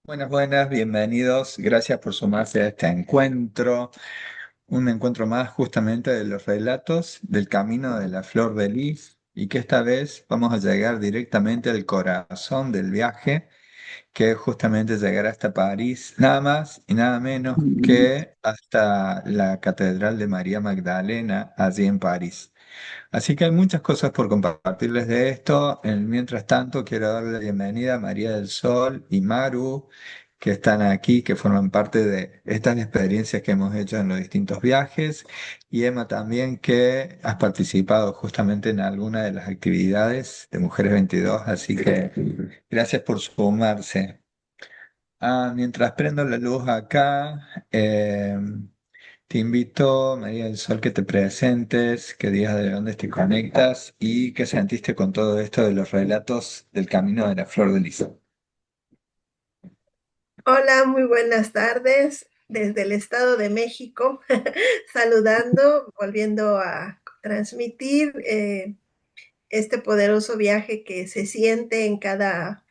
Buenas, buenas, bienvenidos. Gracias por sumarse a este encuentro, un encuentro más justamente de los relatos del camino de la Flor de Lis y que esta vez vamos a llegar directamente al corazón del viaje, que es justamente llegar hasta París, nada más y nada menos que hasta la Catedral de María Magdalena, allí en París. Así que hay muchas cosas por compartirles de esto. Mientras tanto, quiero darle la bienvenida a María del Sol y Maru, que están aquí, que forman parte de estas experiencias que hemos hecho en los distintos viajes. Y Emma también, que has participado justamente en alguna de las actividades de Mujeres 22. Así que gracias por sumarse. Mientras prendo la luz acá, te invito, María del Sol, que te presentes, que digas de dónde te conectas y qué sentiste con todo esto de los relatos del camino de la Flor de Lis. Hola, muy buenas tardes desde el Estado de México, saludando, volviendo a transmitir este poderoso viaje que se siente en cada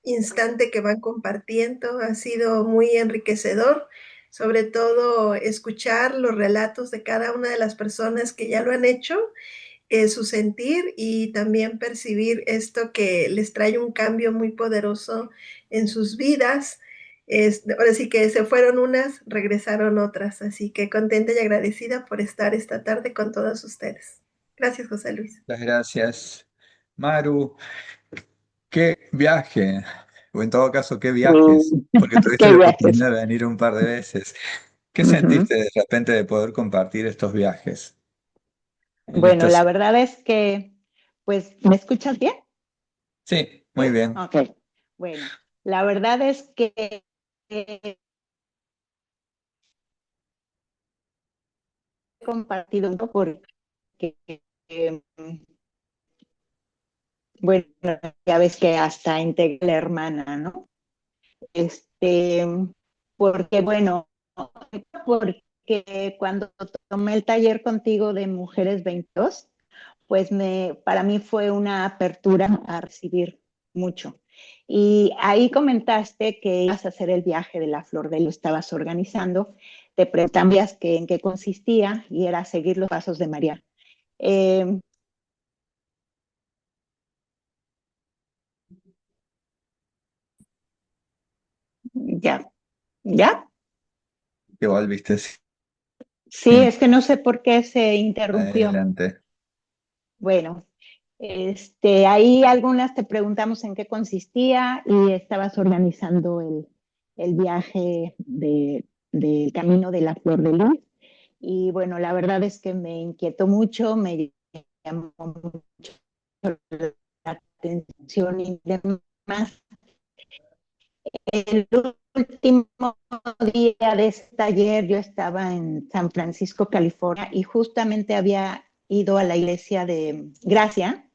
instante que van compartiendo. Ha sido muy enriquecedor, sobre todo escuchar los relatos de cada una de las personas que ya lo han hecho, su sentir y también percibir esto que les trae un cambio muy poderoso en sus vidas. Ahora sí que se fueron unas, regresaron otras, así que contenta y agradecida por estar esta tarde con todos ustedes. Gracias, José Luis. Muchas gracias. Maru, ¿qué viaje? O en todo caso, ¿qué viajes? Porque tuviste Qué la viajes. oportunidad de venir un par de veces. ¿Qué Ujú. sentiste de repente de poder compartir estos viajes en Bueno, la estas? verdad es que, pues, ¿me escuchas bien? Sí, muy Sí. bien. Ok. Bueno, la verdad es que he compartido un poco porque, eh, bueno, ya ves que hasta integré la hermana, ¿no? Este, porque, bueno, porque cuando tomé el taller contigo de Mujeres 22, pues para mí fue una apertura a recibir mucho. Y ahí comentaste que ibas a hacer el viaje de la Flor de lo estabas organizando, te preguntabas que en qué consistía y era seguir los pasos de María. Eh, ya, ya. Que volviste, sí. Sí, es que no sé por qué se interrumpió. Adelante. Bueno, ahí algunas te preguntamos en qué consistía y estabas organizando el viaje del Camino de la Flor de Lis. Y bueno, la verdad es que me inquietó mucho, me llamó mucho la atención y demás. El último día de este taller yo estaba en San Francisco, California, y justamente había ido a la iglesia de Gracia,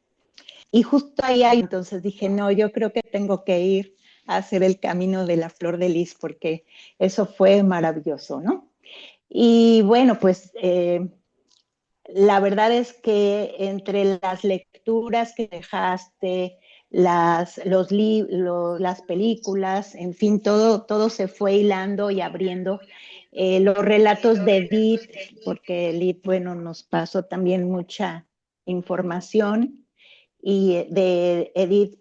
y justo ahí hay, entonces dije, no, yo creo que tengo que ir a hacer el camino de la Flor de Lis porque eso fue maravilloso, ¿no? Y bueno, pues la verdad es que entre las lecturas que dejaste, las películas, en fin, todo se fue hilando y abriendo. Los relatos de Edith, porque Edith, bueno, nos pasó también mucha información, y de Edith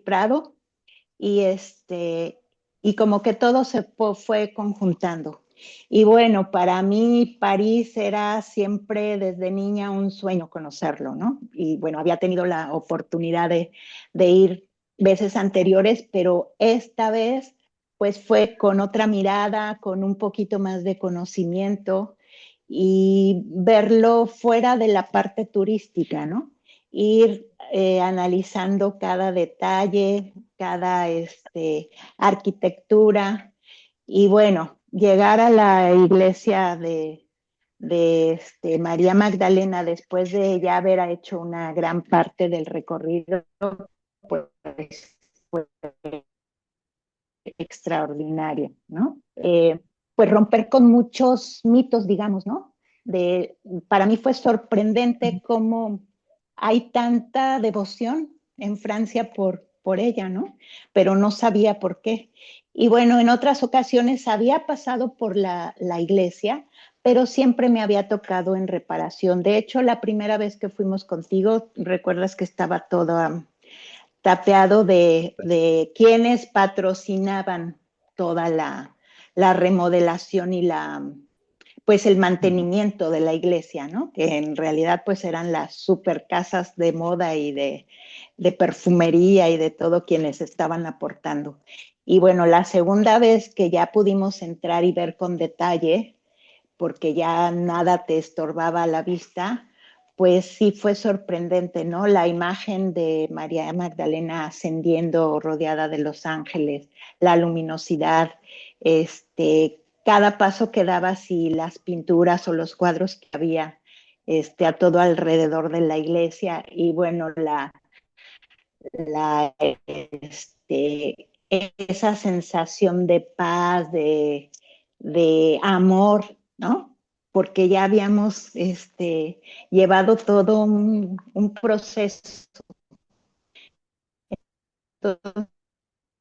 Prado, y y como que todo fue conjuntando. Y bueno, para mí París era siempre desde niña un sueño conocerlo, ¿no? Y bueno, había tenido la oportunidad de ir veces anteriores, pero esta vez pues fue con otra mirada, con un poquito más de conocimiento y verlo fuera de la parte turística, ¿no? Ir analizando cada detalle, cada arquitectura y bueno, llegar a la iglesia de María Magdalena después de ya haber hecho una gran parte del recorrido, pues fue extraordinario, ¿no? Pues romper con muchos mitos, digamos, ¿no? Para mí fue sorprendente cómo hay tanta devoción en Francia por ella, ¿no? Pero no sabía por qué. Y bueno, en otras ocasiones había pasado por la iglesia, pero siempre me había tocado en reparación. De hecho, la primera vez que fuimos contigo, recuerdas que estaba todo tapeado de quienes patrocinaban toda la remodelación y pues el Ujú. mantenimiento de la iglesia, ¿no? Que en realidad pues eran las super casas de moda y de perfumería y de todo quienes estaban aportando. Y bueno, la segunda vez que ya pudimos entrar y ver con detalle, porque ya nada te estorbaba a la vista, pues sí fue sorprendente, ¿no? La imagen de María Magdalena ascendiendo rodeada de los ángeles, la luminosidad, cada paso que dabas y las pinturas o los cuadros que había a todo alrededor de la iglesia y bueno, la esa sensación de paz, de amor, ¿no? Porque ya habíamos llevado todo un proceso, todo,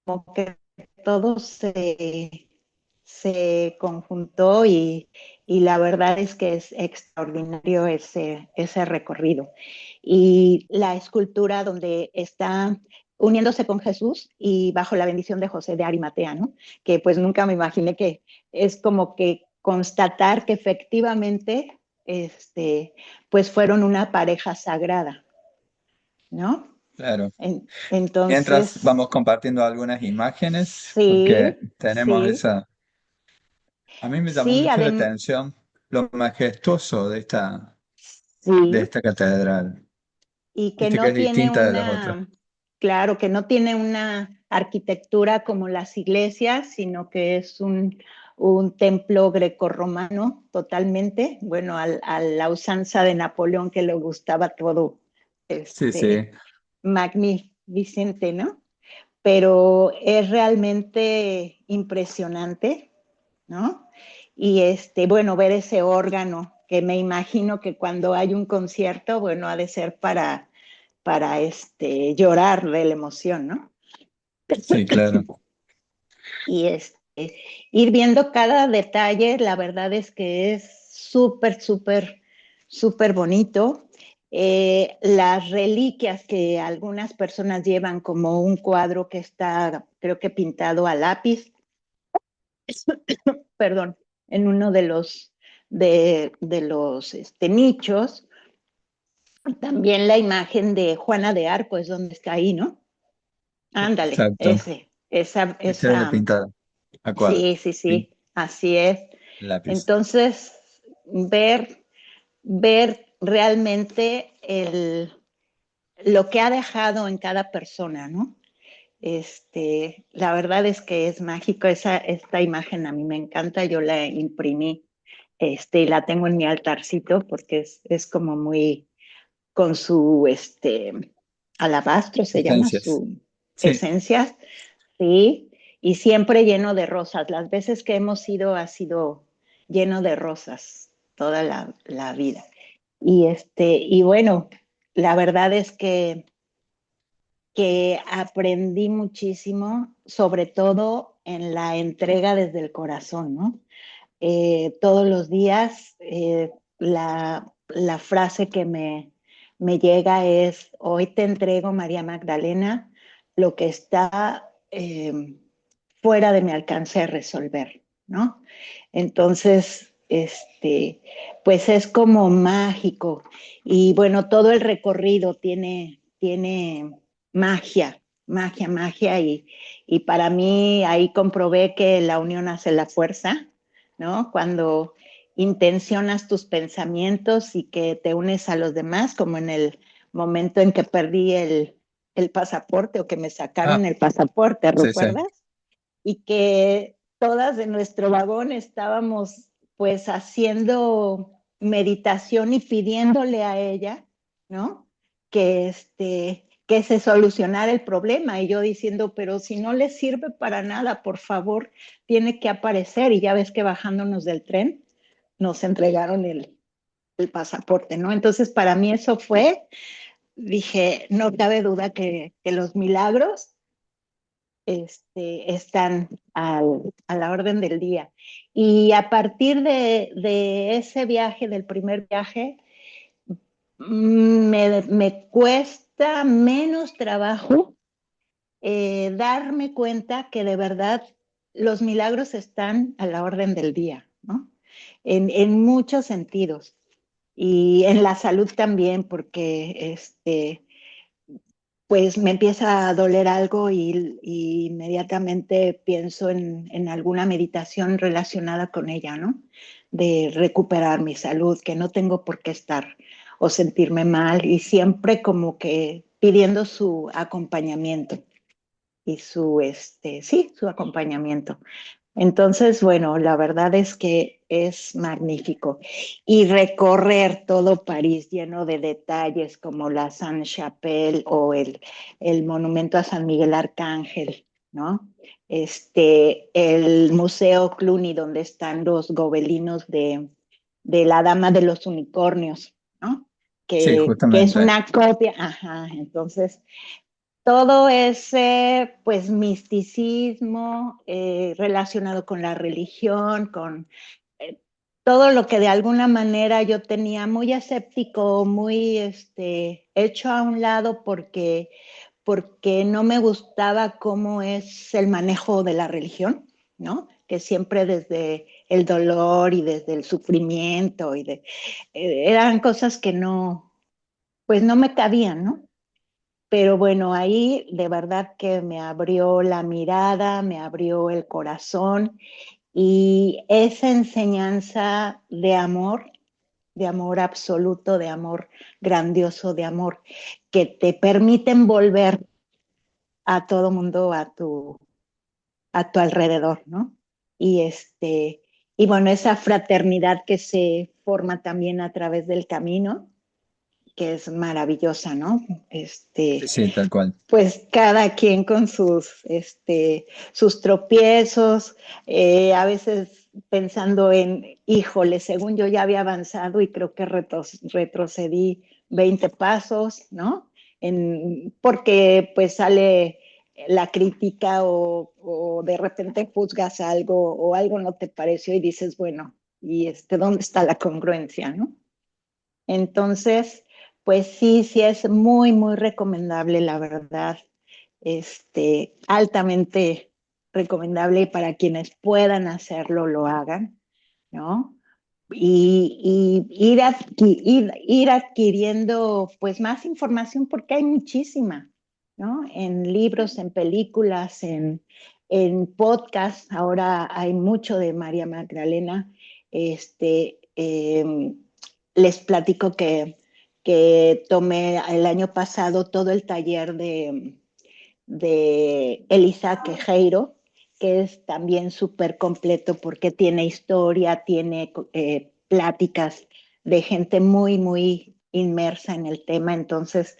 como que todo se conjuntó y la verdad es que es extraordinario ese recorrido. Y la escultura donde está uniéndose con Jesús y bajo la bendición de José de Arimatea, ¿no? Que pues nunca me imaginé que es como que constatar que efectivamente pues fueron una pareja sagrada, ¿no? Claro. Mientras Entonces, vamos compartiendo algunas imágenes, porque sí, tenemos sí, esa. A mí me llamó sí, mucho la atención lo majestuoso de sí, esta catedral. y que Viste que no es tiene distinta de las otras. claro, que no tiene una arquitectura como las iglesias, sino que es un templo grecorromano totalmente, bueno, a la usanza de Napoleón que le gustaba todo, Sí, sí, magnificente, ¿no? Pero es realmente impresionante, ¿no? Y bueno, ver ese órgano, que me imagino que cuando hay un concierto, bueno, ha de ser para llorar de la emoción, ¿no? sí, claro. Y ir viendo cada detalle, la verdad es que es súper, súper, súper bonito. Las reliquias que algunas personas llevan, como un cuadro que está, creo que pintado a lápiz, perdón, en uno de los nichos. También la imagen de Juana de Arco es donde está ahí, ¿no? Ándale, Exacto. Esa era la esa, pintada a cuadro. sí, sí, Sí, sí, así es. lápiz. Entonces, ver realmente lo que ha dejado en cada persona, ¿no? La verdad es que es mágico, esta imagen a mí me encanta, yo la imprimí, y la tengo en mi altarcito porque es como muy, con su, alabastro se llama Esencias. su Sí, esencia, sí, y siempre lleno de rosas. Las veces que hemos ido ha sido lleno de rosas toda la vida. Y bueno, la verdad es que aprendí muchísimo, sobre todo en la entrega desde el corazón, ¿no? Todos los días la frase que me llega es, hoy te entrego, María Magdalena, lo que está fuera de mi alcance de resolver, ¿no? Entonces, pues es como mágico. Y bueno, todo el recorrido tiene magia, magia, magia. Y para mí ahí comprobé que la unión hace la fuerza, ¿no? Cuando intencionas tus pensamientos y que te unes a los demás, como en el momento en que perdí el pasaporte o que me ah, sacaron el pasaporte, sí, sí. ¿recuerdas? Y que todas de nuestro vagón estábamos pues haciendo meditación y pidiéndole a ella, ¿no? Que se solucionara el problema y yo diciendo, pero si no le sirve para nada, por favor, tiene que aparecer. Y ya ves que bajándonos del tren nos entregaron el pasaporte, ¿no? Entonces para mí eso fue, dije, no cabe duda que los milagros están a la orden del día. Y a partir de ese viaje, del primer viaje, me cuesta menos trabajo darme cuenta que de verdad los milagros están a la orden del día, ¿no? En muchos sentidos. Y en la salud también, porque pues me empieza a doler algo y inmediatamente pienso en alguna meditación relacionada con ella, ¿no? De recuperar mi salud, que no tengo por qué estar o sentirme mal y siempre como que pidiendo su acompañamiento y sí, su acompañamiento. Entonces, bueno, la verdad es que es magnífico. Y recorrer todo París lleno de detalles como la Sainte-Chapelle o el monumento a San Miguel Arcángel, ¿no? El Museo Cluny, donde están los gobelinos de la Dama de los Unicornios, ¿no? Sí, Que es justamente. una copia, ajá, entonces todo ese, pues, misticismo relacionado con la religión, con eh, todo lo que de alguna manera yo tenía muy escéptico, muy hecho a un lado porque no me gustaba cómo es el manejo de la religión, ¿no? Que siempre desde el dolor y desde el sufrimiento eran cosas que no, pues no me cabían, ¿no? Pero bueno, ahí de verdad que me abrió la mirada, me abrió el corazón y esa enseñanza de amor absoluto, de amor grandioso, de amor que te permiten volver a todo mundo a tu alrededor, ¿no? Y y bueno, esa fraternidad que se forma también a través del camino, que es maravillosa, ¿no? Sí, sí, tal cual. Pues cada quien con sus tropiezos, a veces pensando en, híjole, según yo ya había avanzado y creo que retrocedí 20 pasos, ¿no? Porque pues sale la crítica o de repente juzgas algo o algo no te pareció y dices, bueno, ¿y dónde está la congruencia, no? Entonces, pues sí, sí es muy, muy recomendable, la verdad. Altamente recomendable y para quienes puedan hacerlo, lo hagan, ¿no? Y ir adquiriendo pues más información porque hay muchísima, ¿no? En libros, en películas, en podcasts, ahora hay mucho de María Magdalena. Les platico que tomé el año pasado todo el taller de Elisa Quejeiro, que es también súper completo porque tiene historia, tiene pláticas de gente muy, muy inmersa en el tema. Entonces,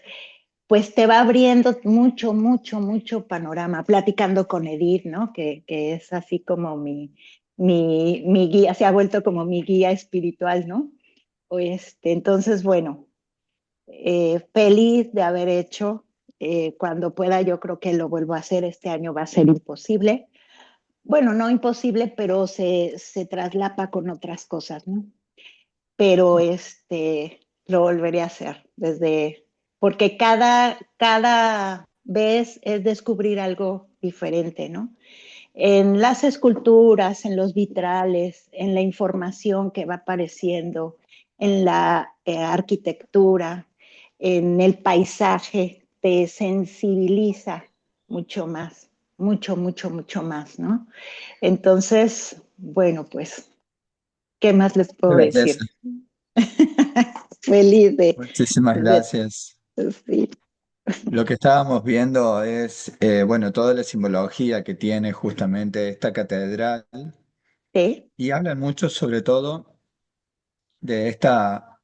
pues te va abriendo mucho, mucho, mucho panorama, platicando con Edith, ¿no? Que es así como mi guía, se ha vuelto como mi guía espiritual, ¿no? Entonces, bueno, feliz de haber hecho. Cuando pueda, yo creo que lo vuelvo a hacer. Este año va a ser imposible. Bueno, no imposible, pero se traslapa con otras cosas, ¿no? Pero lo volveré a hacer porque cada vez es descubrir algo diferente, ¿no? En las esculturas, en los vitrales, en la información que va apareciendo, en la arquitectura, en el paisaje, te sensibiliza mucho más, mucho, mucho, mucho más, ¿no? Entonces, bueno, pues, ¿qué más les Qué puedo belleza. decir? Feliz Muchísimas de gracias. sí, Lo que estábamos viendo es, bueno, toda la simbología que tiene justamente esta catedral sí, y hablan mucho sobre todo de esta,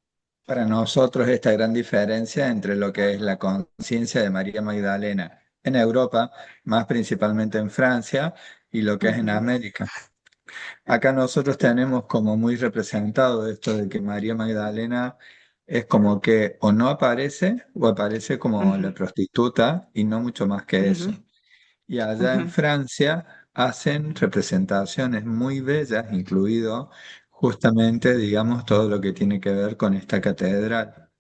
para nosotros, esta gran diferencia entre lo que es la conciencia de María Magdalena en Europa, más principalmente en Francia, y lo que es en ujú, América. Acá nosotros tenemos como muy representado esto de que María Magdalena es como que o no aparece o aparece como la ujú, prostituta y no mucho más que eso. ujú, Y allá en Ujú. Francia hacen representaciones muy bellas, incluido justamente, digamos, todo lo que tiene que ver con esta catedral.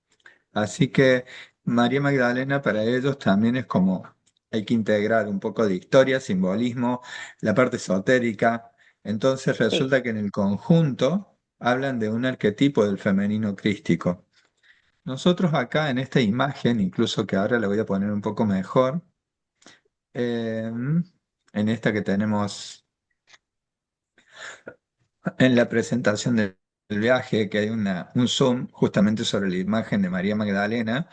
Así que María Magdalena para ellos también es como, hay que integrar un poco de historia, simbolismo, la parte esotérica. Entonces Sí, resulta que en el conjunto hablan de un arquetipo del femenino crístico. Nosotros acá en esta imagen, incluso que ahora la voy a poner un poco mejor, en esta que tenemos en la presentación del viaje, que hay un zoom justamente sobre la imagen de María Magdalena.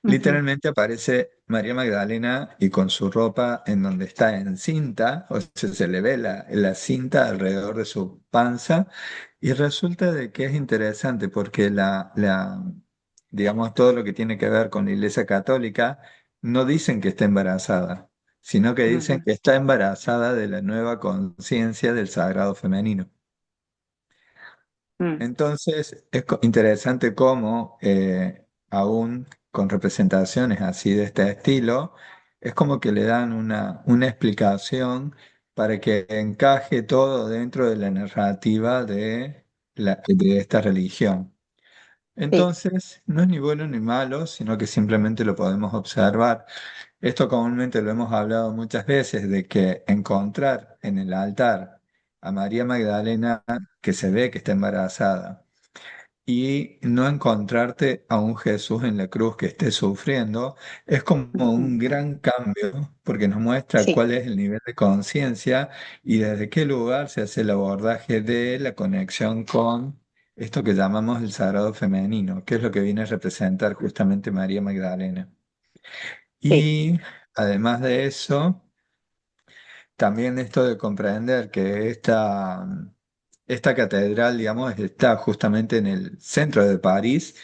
ujú, Literalmente aparece María Magdalena y con su ropa en donde está encinta, o sea, se le ve la cinta alrededor de su panza y resulta de que es interesante porque digamos, todo lo que tiene que ver con la Iglesia Católica no dicen que está embarazada, sino que dicen ujú, que está embarazada de la nueva conciencia del sagrado femenino. mm, Entonces, es interesante cómo, aún con representaciones así de este estilo, es como que le dan una explicación para que encaje todo dentro de la narrativa de esta religión. sí, Entonces, no es ni bueno ni malo, sino que simplemente lo podemos observar. Esto comúnmente lo hemos hablado muchas veces, de que encontrar en el altar a María Magdalena que se ve que está embarazada y no encontrarte a un Jesús en la cruz que esté sufriendo, es como ujú, un gran cambio porque nos muestra sí, cuál es el nivel de conciencia y desde qué lugar se hace el abordaje de la conexión con esto que llamamos el sagrado femenino, que es lo que viene a representar justamente María Magdalena. sí, Y además de eso, también esto de comprender que esta catedral, digamos, está justamente en el centro de París,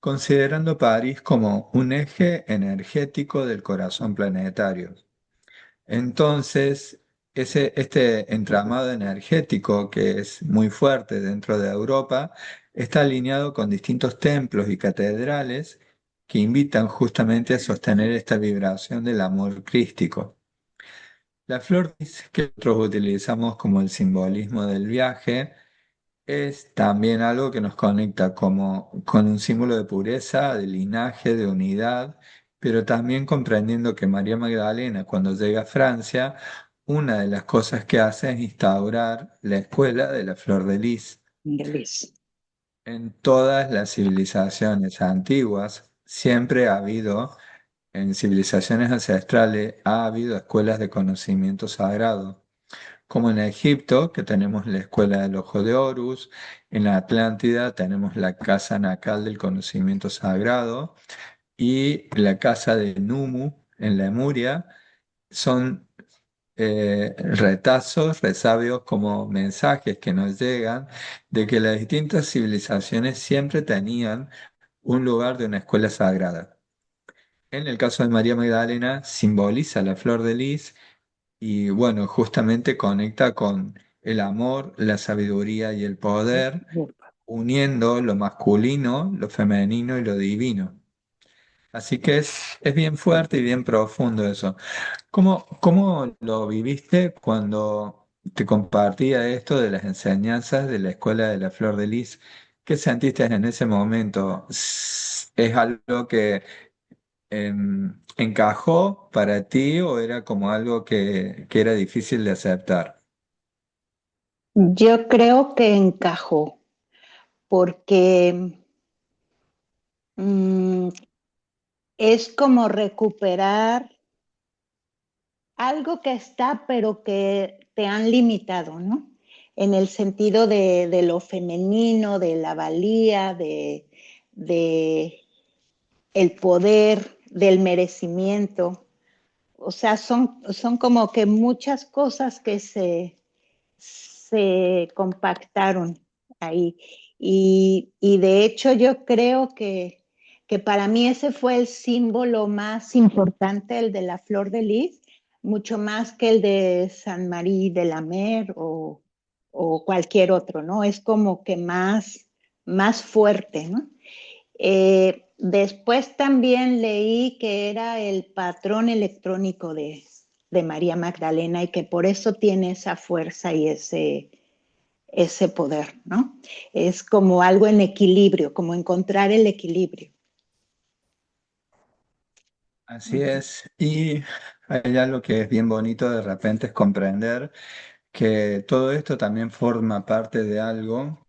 considerando París como un eje energético del corazón planetario. Entonces, este entramado energético que es muy fuerte dentro de Europa está alineado con distintos templos y catedrales que invitan justamente a sostener esta vibración del amor crístico. La flor que nosotros utilizamos como el simbolismo del viaje es también algo que nos conecta como con un símbolo de pureza, de linaje, de unidad, pero también comprendiendo que María Magdalena, cuando llega a Francia, una de las cosas que hace es instaurar la escuela de la flor de lis. Inglés. En todas las civilizaciones antiguas siempre ha habido, en civilizaciones ancestrales, ha habido escuelas de conocimiento sagrado como en Egipto, que tenemos la escuela del ojo de Horus, en la Atlántida tenemos la casa nacal del conocimiento sagrado y la casa de Numu en Lemuria son retazos, resabios como mensajes que nos llegan de que las distintas civilizaciones siempre tenían un lugar de una escuela sagrada. En el caso de María Magdalena, simboliza la flor de lis y bueno, justamente conecta con el amor, la sabiduría y el poder, uniendo lo masculino, lo femenino y lo divino. Así que es bien fuerte y bien profundo eso. ¿Cómo lo viviste cuando te compartía esto de las enseñanzas de la Escuela de la Flor de Lis? ¿Qué sentiste en ese momento? ¿Es algo que encajó para ti o era como algo que era difícil de aceptar? Yo creo que encajó, porque mm, es como recuperar algo que está, pero que te han limitado, ¿no? En el sentido de lo femenino, de la valía, de el poder, del merecimiento. O sea, son como que muchas cosas que se compactaron ahí. Y de hecho yo creo que para mí ese fue el símbolo más importante, el de la flor de lis, mucho más que el de San María de la Mer o cualquier otro, ¿no? Es como que más fuerte, ¿no? Después también leí que era el patrón electrónico de María Magdalena y que por eso tiene esa fuerza y ese poder, ¿no? Es como algo en equilibrio, como encontrar el equilibrio. Así es. Y hay algo que es bien bonito de repente es comprender que todo esto también forma parte de algo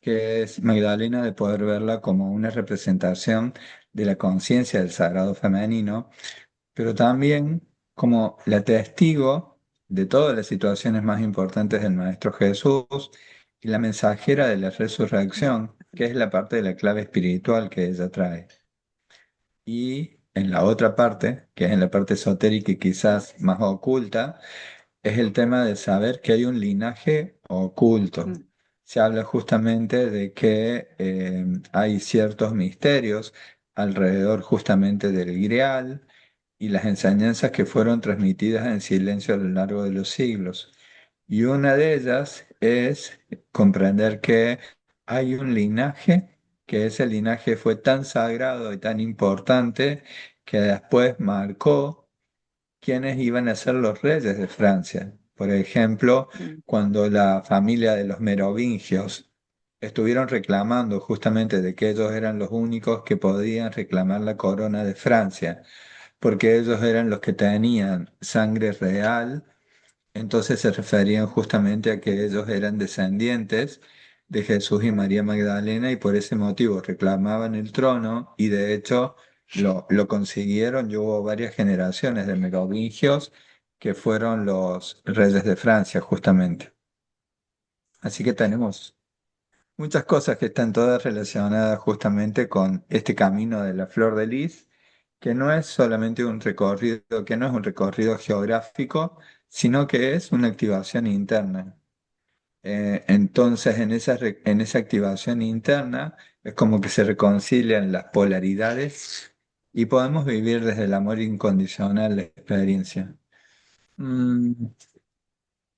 que es Magdalena, de poder verla como una representación de la conciencia del sagrado femenino, pero también como la testigo de todas las situaciones más importantes del Maestro Jesús y la mensajera de la resurrección, que es la parte de la clave espiritual que ella trae. Y en la otra parte, que es en la parte esotérica y quizás más oculta, es el tema de saber que hay un linaje oculto. Mm. Se habla justamente de que hay ciertos misterios alrededor justamente del Grial y las enseñanzas que fueron transmitidas en silencio a lo largo de los siglos. Y una de ellas es comprender que hay un linaje, que ese linaje fue tan sagrado y tan importante que después marcó quiénes iban a ser los reyes de Francia. Por ejemplo, Mm. cuando la familia de los merovingios estuvieron reclamando justamente de que ellos eran los únicos que podían reclamar la corona de Francia, porque ellos eran los que tenían sangre real, entonces se referían justamente a que ellos eran descendientes de Jesús y María Magdalena y por ese motivo reclamaban el trono y de hecho lo consiguieron. Y hubo varias generaciones de merovingios que fueron los reyes de Francia justamente. Así que tenemos muchas cosas que están todas relacionadas justamente con este camino de la flor de lis, que no es solamente un recorrido, que no es un recorrido geográfico, sino que es una activación interna. Entonces, en esa activación interna es como que se reconcilian las polaridades y podemos vivir desde el amor incondicional la experiencia. Mm,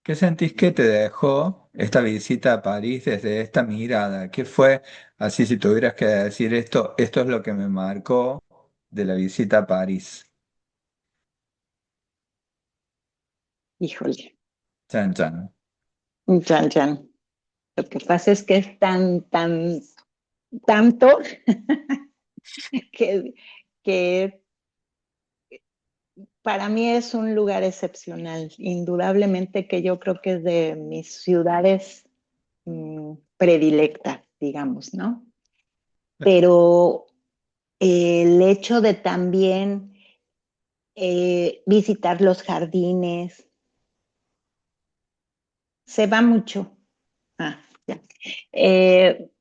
¿Qué sentís que te dejó esta visita a París desde esta mirada? ¿Qué fue, así si tuvieras que decir esto es lo que me marcó de la visita a París? Híjole, Chan, chan. chan, chan. Lo que pasa es que es tanto que, que para mí es un lugar excepcional. Indudablemente que yo creo que es de mis ciudades predilectas, digamos, ¿no? Pero el hecho de también visitar los jardines, se va mucho. Ah, ya.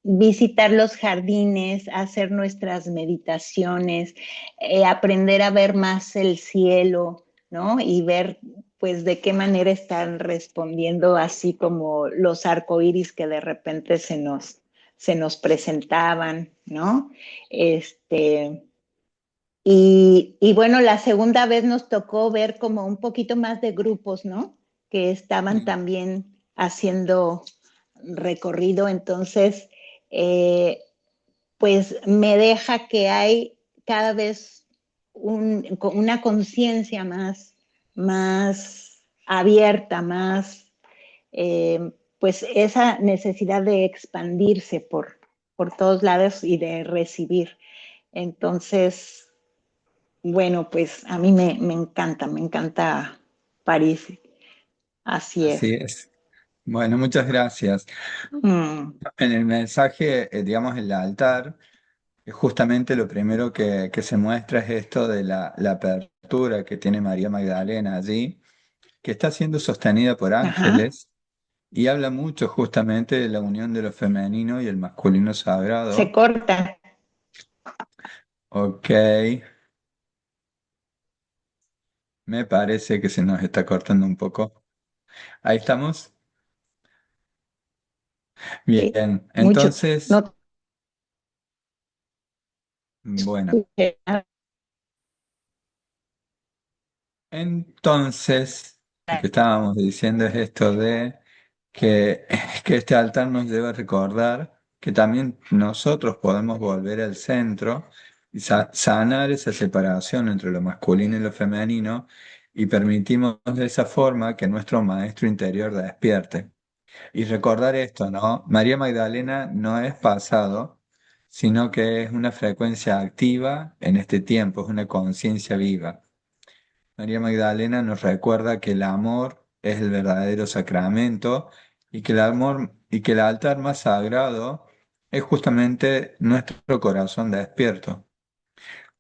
Visitar los jardines, hacer nuestras meditaciones, aprender a ver más el cielo, ¿no? Y ver, pues, de qué manera están respondiendo, así como los arcoíris que de repente se nos presentaban, ¿no? Este, y bueno, la segunda vez nos tocó ver como un poquito más de grupos, ¿no? Que estaban Sí, también haciendo recorrido, entonces, eh, pues me deja que hay cada vez una conciencia más abierta, pues esa necesidad de expandirse por todos lados y de recibir. Entonces, bueno, pues a mí me encanta París, así así es. es. Bueno, muchas gracias. Mm. En el mensaje, digamos, el altar. Justamente lo primero que se muestra es esto de la apertura que tiene María Magdalena allí, que está siendo sostenida por Ajá, ángeles y habla mucho justamente de la unión de lo femenino y el masculino se sagrado. corta. Ok, me parece que se nos está cortando un poco. Ahí estamos. Sí, Bien, mucho. entonces, No bueno, te escuché. entonces, lo que estábamos diciendo es esto de que, que este altar nos debe recordar que también nosotros podemos volver al centro y sanar esa separación entre lo masculino y lo femenino y permitimos de esa forma que nuestro maestro interior despierte. Y recordar esto, ¿no? María Magdalena no es pasado, sino que es una frecuencia activa en este tiempo, es una conciencia viva. María Magdalena nos recuerda que el amor es el verdadero sacramento y que el amor y que el altar más sagrado es justamente nuestro corazón despierto.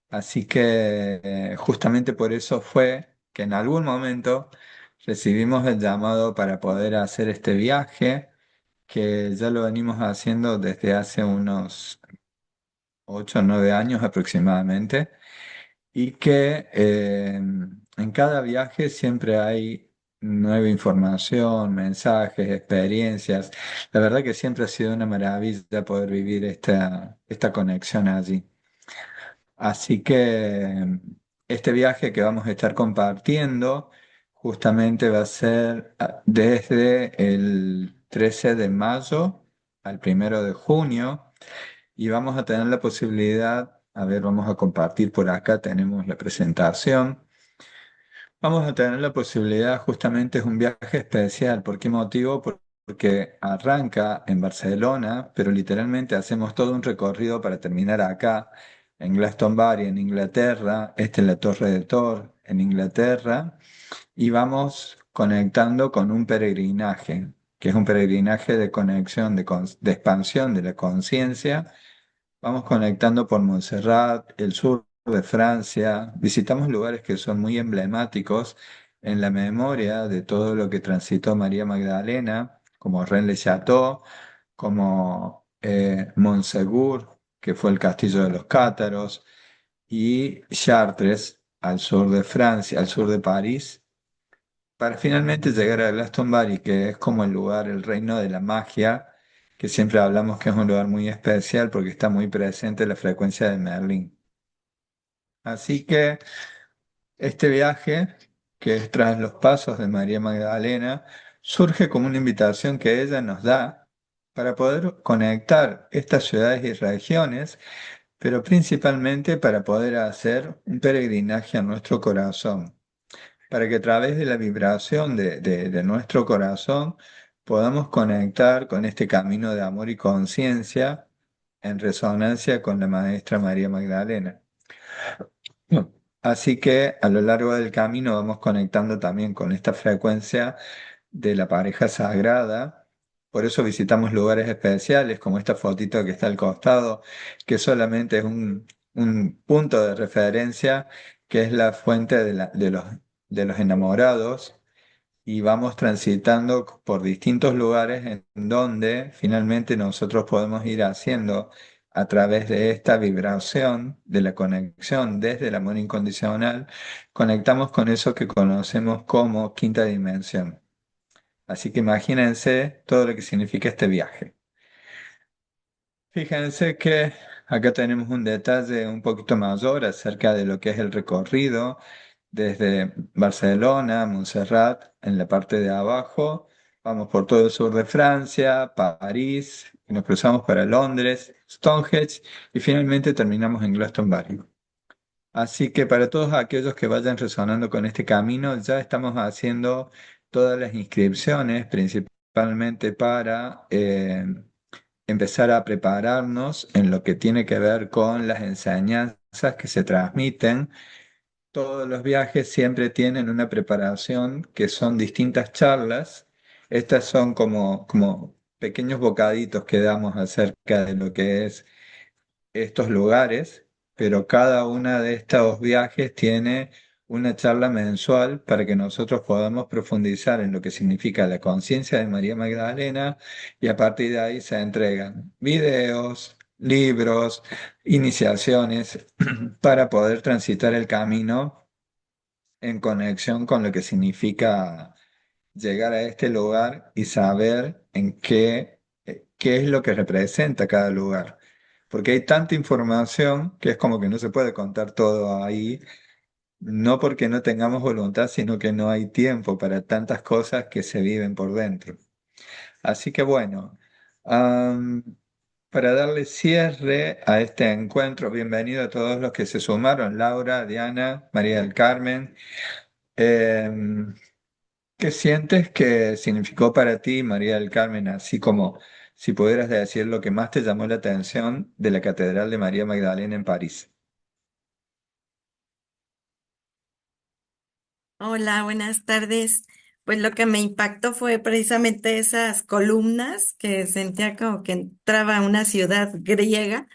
Así que justamente por eso fue que en algún momento recibimos el llamado para poder hacer este viaje, que ya lo venimos haciendo desde hace unos 8 o 9 años aproximadamente, y que en cada viaje siempre hay nueva información, mensajes, experiencias. La verdad que siempre ha sido una maravilla poder vivir esta conexión allí. Así que este viaje que vamos a estar compartiendo justamente va a ser desde el 13 de mayo al 1 de junio, y vamos a tener la posibilidad, a ver, vamos a compartir por acá, tenemos la presentación. Vamos a tener la posibilidad, justamente es un viaje especial. ¿Por qué motivo? Porque arranca en Barcelona, pero literalmente hacemos todo un recorrido para terminar acá, en Glastonbury, en Inglaterra. Esta es la Torre de Thor, en Inglaterra, y vamos conectando con un peregrinaje, que es un peregrinaje de conexión, de expansión de la conciencia. Vamos conectando por Montserrat, el sur de Francia. Visitamos lugares que son muy emblemáticos en la memoria de todo lo que transitó María Magdalena, como Rennes-le-Château, como Montsegur, que fue el castillo de los cátaros, y Chartres, al sur de Francia, al sur de París, para finalmente llegar a Glastonbury, que es como el lugar, el reino de la magia, que siempre hablamos que es un lugar muy especial porque está muy presente la frecuencia de Merlín. Así que este viaje, que es tras los pasos de María Magdalena, surge como una invitación que ella nos da para poder conectar estas ciudades y regiones, pero principalmente para poder hacer un peregrinaje a nuestro corazón, para que a través de la vibración de nuestro corazón podamos conectar con este camino de amor y conciencia en resonancia con la Maestra María Magdalena. Así que a lo largo del camino vamos conectando también con esta frecuencia de la pareja sagrada. Por eso visitamos lugares especiales como esta fotito que está al costado, que solamente es un punto de referencia, que es la fuente de los enamorados, y vamos transitando por distintos lugares en donde finalmente nosotros podemos ir haciendo a través de esta vibración de la conexión desde el amor incondicional, conectamos con eso que conocemos como quinta dimensión. Así que imagínense todo lo que significa este viaje. Fíjense que acá tenemos un detalle un poquito mayor acerca de lo que es el recorrido desde Barcelona, Montserrat, en la parte de abajo. Vamos por todo el sur de Francia, París, y nos cruzamos para Londres, Stonehenge, y finalmente terminamos en Glastonbury. Así que para todos aquellos que vayan resonando con este camino, ya estamos haciendo todas las inscripciones, principalmente para empezar a prepararnos en lo que tiene que ver con las enseñanzas que se transmiten. Todos los viajes siempre tienen una preparación que son distintas charlas. Estas son como pequeños bocaditos que damos acerca de lo que es estos lugares, pero cada una de estos viajes tiene una charla mensual para que nosotros podamos profundizar en lo que significa la conciencia de María Magdalena, y a partir de ahí se entregan videos, libros, iniciaciones para poder transitar el camino en conexión con lo que significa llegar a este lugar y saber en qué es lo que representa cada lugar. Porque hay tanta información que es como que no se puede contar todo ahí, no porque no tengamos voluntad, sino que no hay tiempo para tantas cosas que se viven por dentro. Así que bueno, am, para darle cierre a este encuentro, bienvenido a todos los que se sumaron, Laura, Diana, María del Carmen. Em, ¿Qué sientes que significó para ti, María del Carmen, así como si pudieras decir lo que más te llamó la atención de la Catedral de María Magdalena en París? Hola, buenas tardes. Pues lo que me impactó fue precisamente esas columnas que sentía como que entraba a una ciudad griega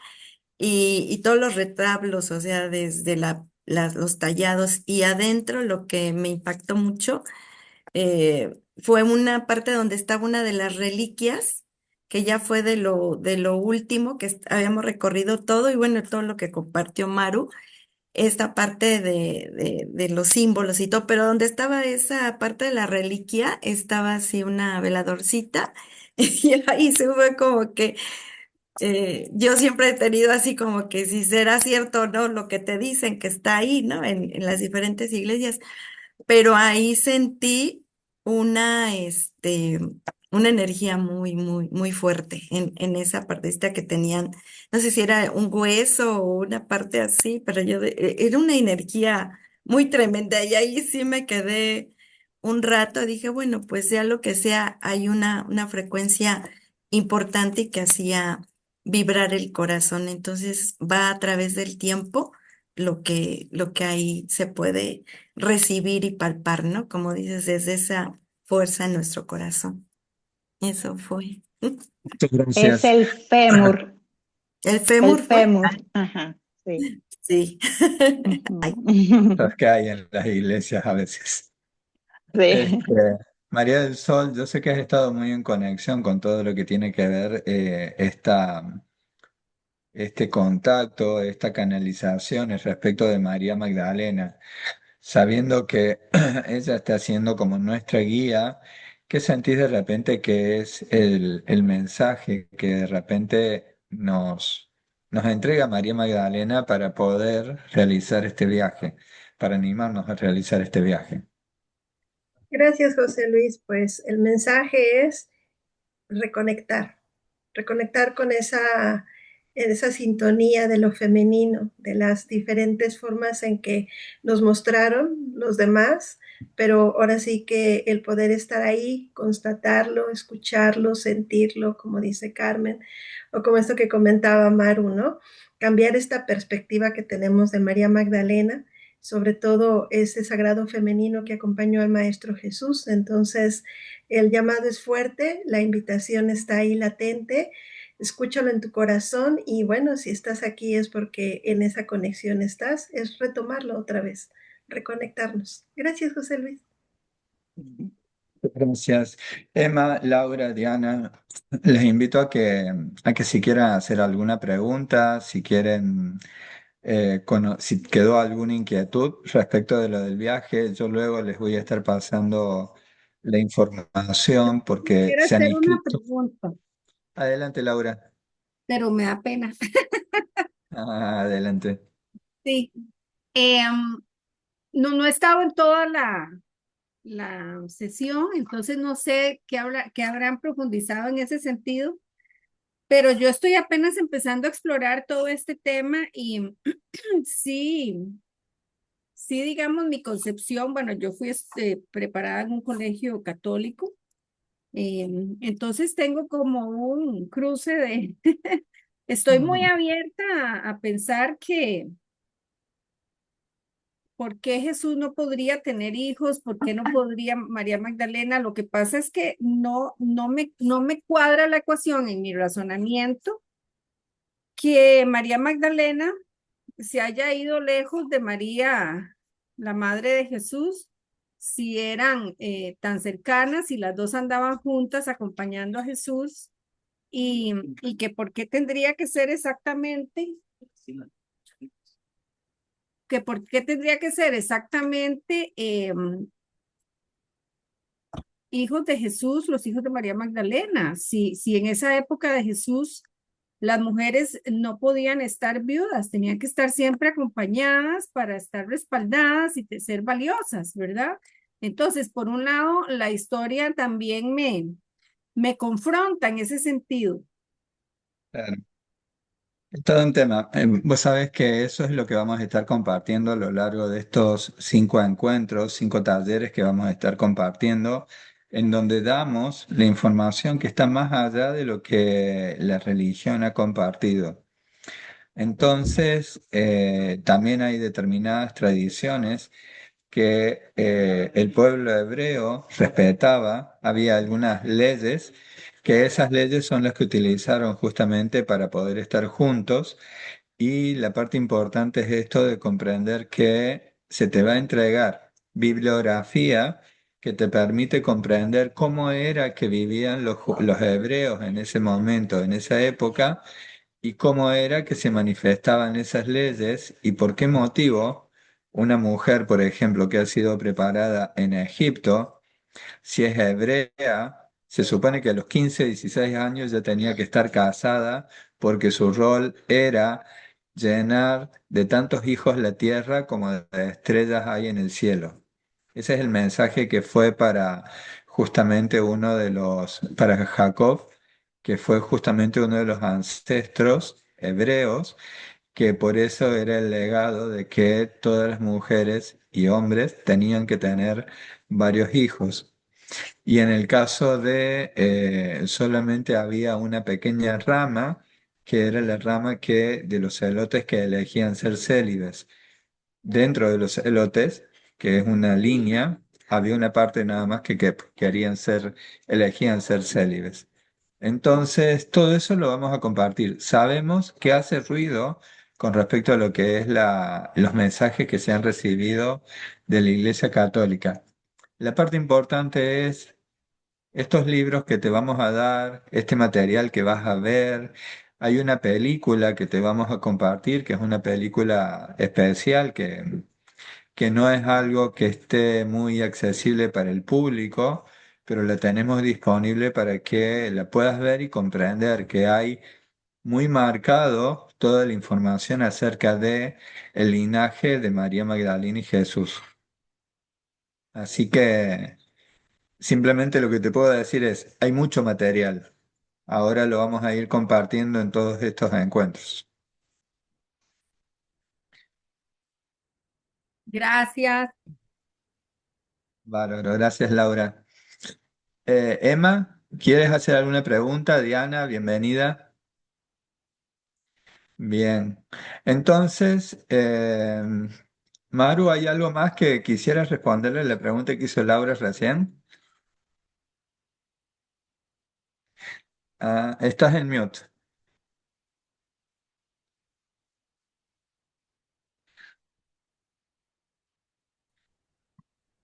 y todos los retablos, o sea, desde los tallados y adentro lo que me impactó mucho fue una parte donde estaba una de las reliquias que ya fue de lo último que habíamos recorrido todo y bueno, todo lo que compartió Maru esta parte de los símbolos y todo, pero donde estaba esa parte de la reliquia, estaba así una veladorcita, y ahí se fue como que yo siempre he tenido así como que si será cierto o no lo que te dicen que está ahí, ¿no? En las diferentes iglesias, pero ahí sentí una, este, una energía muy, muy, muy fuerte en esa partecita que tenían. No sé si era un hueso o una parte así, pero era una energía muy tremenda y ahí sí me quedé un rato. Dije, bueno, pues sea lo que sea, hay una frecuencia importante y que hacía vibrar el corazón. Entonces va a través del tiempo lo que ahí se puede recibir y palpar, ¿no? Como dices, desde esa fuerza en nuestro corazón. Eso fue. Muchas Es gracias. ¿El el fémur fue? fémur, ajá, sí. Sí. Ay, Ujú. Las que hay en las iglesias a veces. Sí. Este, María del Sol, yo sé que has estado muy en conexión con todo lo que tiene que ver este contacto, esta canalización respecto de María Magdalena. Sabiendo que ella está siendo como nuestra guía, ¿qué sentís de repente que es el mensaje que de repente nos entrega María Magdalena para poder realizar este viaje, para animarnos a realizar este viaje? Gracias, José Luis. Pues el mensaje es reconectar, reconectar con esa sintonía de lo femenino, de las diferentes formas en que nos mostraron los demás, pero ahora sí que el poder estar ahí, constatarlo, escucharlo, sentirlo, como dice Carmen, o como esto que comentaba Maru, ¿no? Cambiar esta perspectiva que tenemos de María Magdalena, sobre todo ese sagrado femenino que acompañó al Maestro Jesús. Entonces, el llamado es fuerte, la invitación está ahí latente, escúchalo en tu corazón y bueno, si estás aquí es porque en esa conexión estás, es retomarlo otra vez, reconectarnos. Gracias, José Luis. Gracias. Emma, Laura, Diana, les invito a que si quieren hacer alguna pregunta, si quieren, si quedó alguna inquietud respecto de lo del viaje, yo luego les voy a estar pasando la información porque Quiero se han hacer una inscrito. pregunta, Adelante, Laura. pero me da pena. Adelante. Sí, em, no he estado en toda la sesión, entonces no sé qué habrán profundizado en ese sentido, pero yo estoy apenas empezando a explorar todo este tema y sí, sí, digamos, mi concepción, bueno, yo fui preparada en un colegio católico, entonces tengo como un cruce de, estoy muy abierta a pensar que ¿por qué Jesús no podría tener hijos? ¿Por qué no podría María Magdalena? Lo que pasa es que no me cuadra la ecuación en mi razonamiento que María Magdalena se haya ido lejos de María, la madre de Jesús, si eran tan cercanas y las dos andaban juntas acompañando a Jesús y que por qué tendría que ser exactamente, que por qué tendría que ser exactamente hijos de Jesús, los hijos de María Magdalena. Si en esa época de Jesús las mujeres no podían estar viudas, tenían que estar siempre acompañadas para estar respaldadas y ser valiosas, ¿verdad? Entonces, por un lado, la historia también me confronta en ese sentido. Claro. Es todo un tema. Vos sabés que eso es lo que vamos a estar compartiendo a lo largo de estos 5 encuentros, 5 talleres que vamos a estar compartiendo, en donde damos la información que está más allá de lo que la religión ha compartido. Entonces, también hay determinadas tradiciones que el pueblo hebreo respetaba. Había algunas leyes, que esas leyes son las que utilizaron justamente para poder estar juntos. Y la parte importante es esto de comprender que se te va a entregar bibliografía que te permite comprender cómo era que vivían los hebreos en ese momento, en esa época, y cómo era que se manifestaban esas leyes y por qué motivo una mujer, por ejemplo, que ha sido preparada en Egipto, si es hebrea, se supone que a los 15, 16 años ya tenía que estar casada porque su rol era llenar de tantos hijos la tierra como de estrellas hay en el cielo. Ese es el mensaje que fue para justamente para Jacob, que fue justamente uno de los ancestros hebreos, que por eso era el legado de que todas las mujeres y hombres tenían que tener varios hijos. Y en el caso de solamente había una pequeña rama, que era la rama de los celotes que elegían ser célibes. Dentro de los celotes, que es una línea, había una parte nada más que elegían ser célibes. Entonces, todo eso lo vamos a compartir. Sabemos que hace ruido con respecto a lo que es los mensajes que se han recibido de la Iglesia Católica. La parte importante es estos libros que te vamos a dar, este material que vas a ver. Hay una película que te vamos a compartir, que es una película especial, que no es algo que esté muy accesible para el público, pero la tenemos disponible para que la puedas ver y comprender que hay muy marcado toda la información acerca de el linaje de María Magdalena y Jesús. Así que simplemente lo que te puedo decir es, hay mucho material. Ahora lo vamos a ir compartiendo en todos estos encuentros. Gracias. Bárbaro, gracias Laura. Emma, ¿quieres hacer alguna pregunta? Diana, bienvenida. Bien. Entonces, Maru, ¿hay algo más que quisieras responderle a la pregunta que hizo Laura recién? Ah, estás en mute.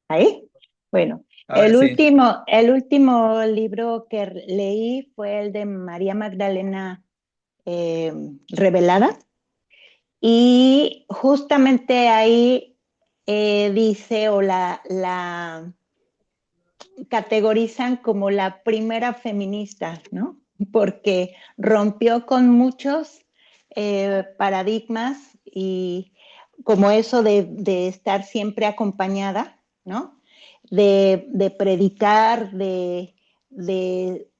Ahí. Bueno, Ahora sí. el último libro que leí fue el de María Magdalena Revelada. Y justamente ahí dice o la categorizan como la primera feminista, ¿no? Porque rompió con muchos paradigmas y como eso de estar siempre acompañada, ¿no? De predicar, de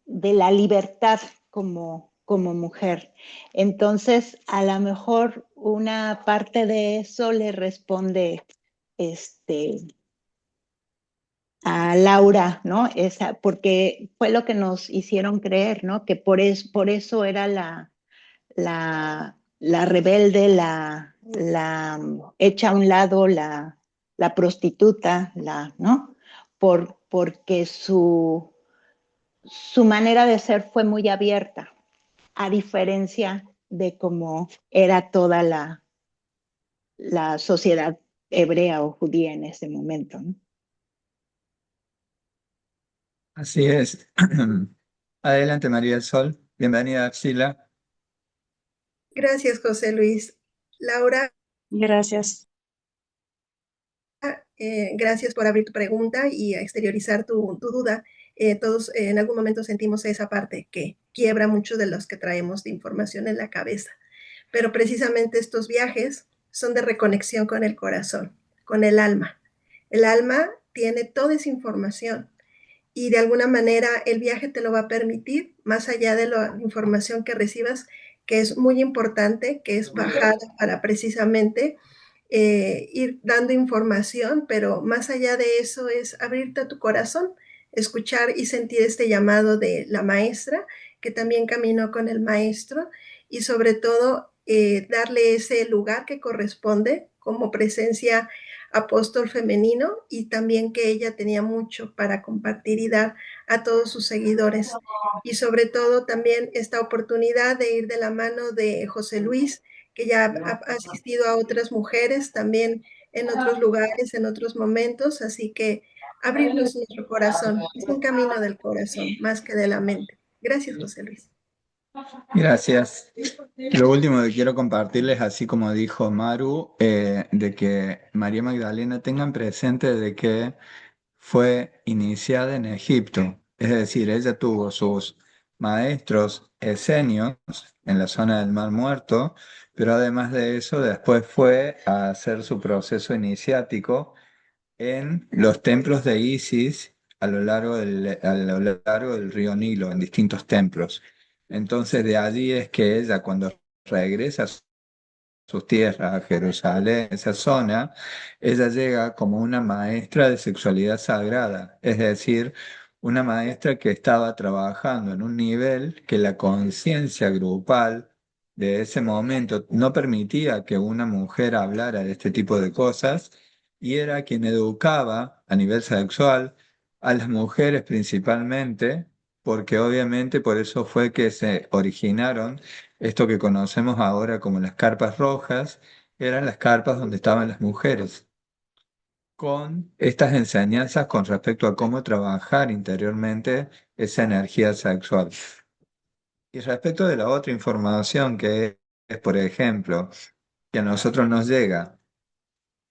la libertad como mujer. Entonces, a lo mejor una parte de eso le responde a Laura, ¿no? Porque fue lo que nos hicieron creer, ¿no? Que por eso era la rebelde, la hecha a un lado, la prostituta, ¿no? Porque su manera de ser fue muy abierta, a diferencia de cómo era toda la sociedad hebrea o judía en ese momento, ¿no? Así es. Adelante, María del Sol. Bienvenida, Axila. Gracias, José Luis. Laura, Gracias. gracias por abrir tu pregunta y exteriorizar tu duda. Todos en algún momento sentimos esa parte que quiebra mucho de los que traemos de información en la cabeza. Pero precisamente estos viajes son de reconexión con el corazón, con el alma. El alma tiene toda esa información y de alguna manera el viaje te lo va a permitir, más allá de la información que recibas, que es muy importante, que es bajada para precisamente ir dando información, pero más allá de eso es abrirte a tu corazón, escuchar y sentir este llamado de la maestra, que también caminó con el maestro, y sobre todo darle ese lugar que corresponde como presencia apóstol femenino, y también que ella tenía mucho para compartir y dar a todos sus seguidores. Y sobre todo también esta oportunidad de ir de la mano de José Luis, que ya ha asistido a otras mujeres también en otros lugares, en otros momentos, así que abrirnos nuestro corazón. Es un camino del corazón, más que de la mente. Gracias, José Luis. Gracias. Lo último que quiero compartirles, así como dijo Maru, de que María Magdalena tengan presente de que fue iniciada en Egipto, es decir, ella tuvo sus maestros esenios en la zona del Mar Muerto, pero además de eso, después fue a hacer su proceso iniciático en los templos de Isis a lo largo del río Nilo, en distintos templos. Entonces, de allí es que ella, cuando regresa a sus tierras, a Jerusalén, esa zona, ella llega como una maestra de sexualidad sagrada, es decir, una maestra que estaba trabajando en un nivel que la conciencia grupal de ese momento no permitía que una mujer hablara de este tipo de cosas, y era quien educaba a nivel sexual a las mujeres principalmente, porque obviamente por eso fue que se originaron esto que conocemos ahora como las carpas rojas. Eran las carpas donde estaban las mujeres, con estas enseñanzas con respecto a cómo trabajar interiormente esa energía sexual. Y respecto de la otra información que es, por ejemplo, que a nosotros nos llega,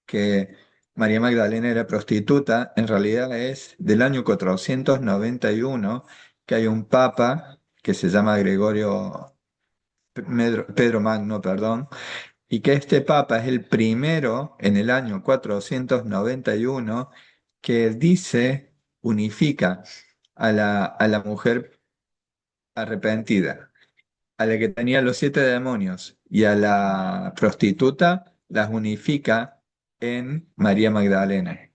que María Magdalena era prostituta, en realidad es del año 491, que hay un papa que se llama Pedro Magno, perdón, y que este papa es el primero en el año 491 que dice, unifica a la mujer arrepentida, a la que tenía los 7 demonios y a la prostituta, las unifica en María Magdalena.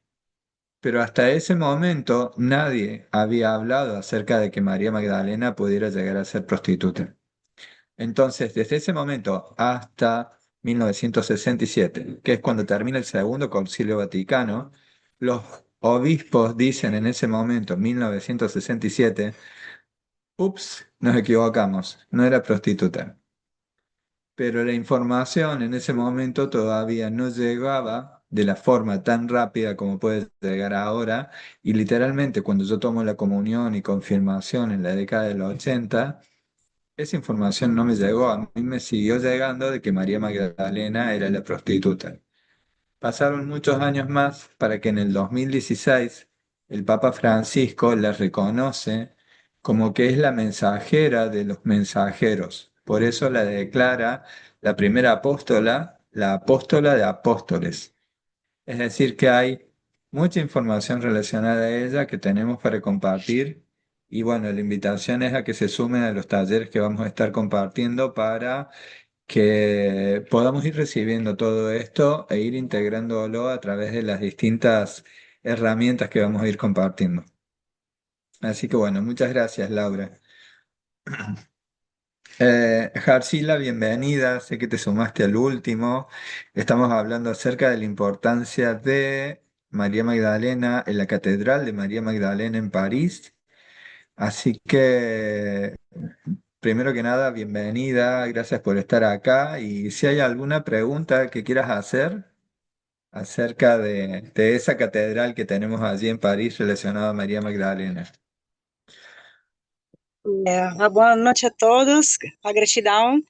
Pero hasta ese momento nadie había hablado acerca de que María Magdalena pudiera llegar a ser prostituta. Entonces, desde ese momento hasta 1967, que es cuando termina el Segundo Concilio Vaticano, los obispos dicen en ese momento, 1967, ups, nos equivocamos, no era prostituta. Pero la información en ese momento todavía no llegaba de la forma tan rápida como puede llegar ahora, y literalmente cuando yo tomo la comunión y confirmación en la década de los 80, esa información no me llegó, a mí me siguió llegando de que María Magdalena era la prostituta. Pasaron muchos años más para que en el 2016 el Papa Francisco la reconoce como que es la mensajera de los mensajeros. Por eso la declara la primera apóstola, la apóstola de apóstoles. Es decir, que hay mucha información relacionada a ella que tenemos para compartir, y bueno, la invitación es a que se sumen a los talleres que vamos a estar compartiendo para que podamos ir recibiendo todo esto e ir integrándolo a través de las distintas herramientas que vamos a ir compartiendo. Así que bueno, muchas gracias, Laura. Jarsila, bienvenida. Sé que te sumaste al último. Estamos hablando acerca de la importancia de María Magdalena en la Catedral de María Magdalena en París. Así que, primero que nada, bienvenida. Gracias por estar acá. Y si hay alguna pregunta que quieras hacer acerca de esa catedral que tenemos allí en París relacionada a María Magdalena. Boa noite a todos, a gratidão.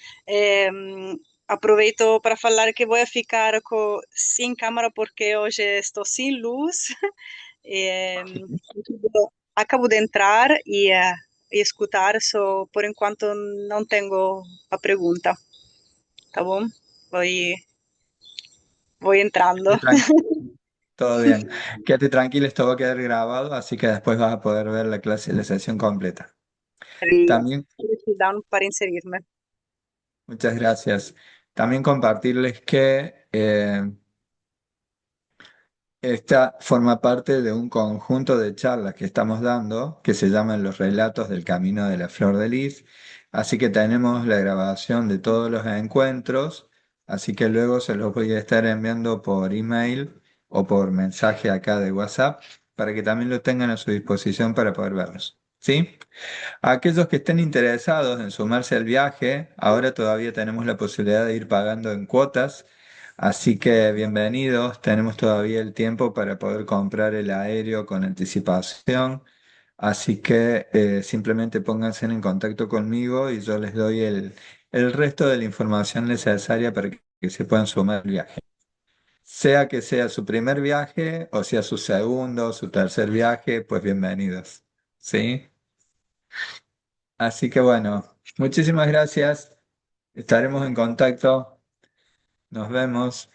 Aproveito para falar que vou ficar sem câmera porque hoje estou sem luz. Acabo de entrar e escutar, por enquanto não tenho a pergunta. Tá bom? Vou entrando. Todo bien. Quédate tranquila, esto va a quedar grabado, así que después vas a poder ver la clase, la sesión completa. También, Gratidão para inserir-me. Muchas gracias. También compartirles que esta forma parte de un conjunto de charlas que estamos dando que se llaman Los Relatos del Camino de la Flor de Lis. Así que tenemos la grabación de todos los encuentros, así que luego se los voy a estar enviando por email o por mensaje acá de WhatsApp para que también lo tengan a su disposición para poder verlos. ¿Sí? A aquellos que estén interesados en sumarse al viaje, ahora todavía tenemos la posibilidad de ir pagando en cuotas, así que bienvenidos, tenemos todavía el tiempo para poder comprar el aéreo con anticipación, así que simplemente pónganse en contacto conmigo y yo les doy el resto de la información necesaria para que se puedan sumar al viaje. Sea que sea su primer viaje o sea su segundo o su tercer viaje, pues bienvenidos. ¿Sí? Así que bueno, muchísimas gracias. Estaremos en contacto. Nos vemos.